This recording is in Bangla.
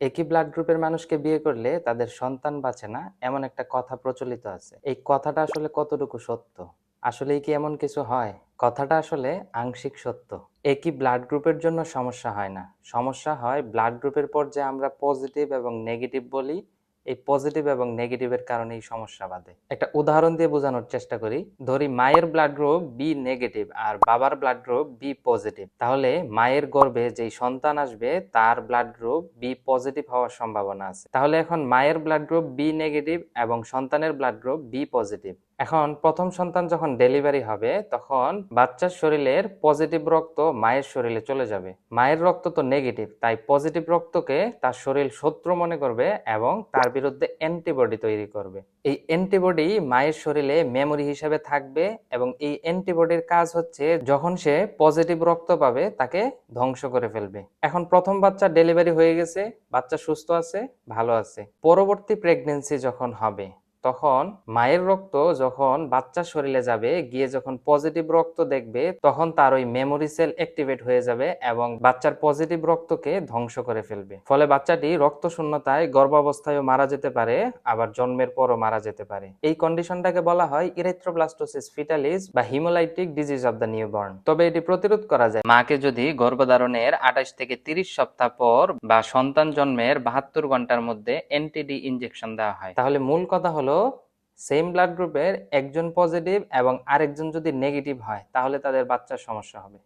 একই ব্লাড গ্রুপের মানুষকে বিয়ে করলে তাদের সন্তান বাঁচে না, এমন একটা কথা প্রচলিত আছে। এই কথাটা আসলে কতটুকু সত্য? আসলেই কি এমন কিছু হয়? কথাটা আসলে আংশিক সত্য। একই ব্লাড গ্রুপের জন্য সমস্যা হয় না। সমস্যা হয় ব্লাড গ্রুপের পর যে আমরা পজিটিভ এবং নেগেটিভ বলি, এই পজিটিভ এবং নেগেটিভের কারণেই সমস্যা বাধে। একটা উদাহরণ দিয়ে বোঝানোর চেষ্টা করি। ধরি মায়ের ব্লাড গ্রুপ বি নেগেটিভ আর বাবার ব্লাড গ্রুপ বি পজিটিভ। তাহলে মায়ের গর্ভে যেই সন্তান আসবে তার ব্লাড গ্রুপ বি পজিটিভ হওয়ার সম্ভাবনা আছে। তাহলে এখন মায়ের ব্লাড গ্রুপ বি নেগেটিভ এবং সন্তানের ব্লাড গ্রুপ বি পজিটিভ। এখন প্রথম সন্তান যখন ডেলিভারি হবে তখন বাচ্চার শরীরের পজিটিভ রক্ত মায়ের শরীরে চলে যাবে। মায়ের রক্ত তো নেগেটিভ, তাই পজিটিভ রক্তকে তার শরীর শত্রু মনে করবে এবং তার বিরুদ্ধে অ্যান্টিবডি তৈরি করবে। এই অ্যান্টিবডি মায়ের শরীরে মেমোরি হিসেবে থাকবে এবং এই অ্যান্টিবডির কাজ হচ্ছে যখন সে পজিটিভ রক্ত পাবে তাকে ধ্বংস করে ফেলবে। এখন প্রথম বাচ্চা ডেলিভারি হয়ে গেছে, বাচ্চা সুস্থ আছে, ভালো আছে। পরবর্তী প্রেগন্যান্সি যখন হবে তখন মায়ের রক্ত যখন বাচ্চার শরীরে যাবে, গিয়ে যখন পজিটিভ রক্ত দেখবে তখন তার ওই মেমোরি সেল অ্যাক্টিভেট হয়ে যাবে এবং বাচ্চার পজিটিভ রক্তকে ধ্বংস করে ফেলবে। ফলে বাচ্চাটি রক্ত শূন্যতায় গর্ভাবস্থায়ও মারা যেতে পারে, আবার জন্মের পরও মারা যেতে পারে। এই কন্ডিশনটাকে বলা হয় ইরেথ্রোব্লাস্টোসিস ফিটালিস বা haemolytic disease of the newborn. তবে এটি প্রতিরোধ করা যায়। মাকে যদি গর্ভধারণের 28 থেকে 30 সপ্তাহ পর বা সন্তান জন্মের 72 ঘন্টার মধ্যে এনটিডি ইনজেকশন দেওয়া হয়। তাহলে মূল কথা হলো সেম ব্লাড গ্রুপের একজন পজিটিভ এবং আরেকজন যদি নেগেটিভ হয় তাহলে তাদের বাচ্চার সমস্যা হবে।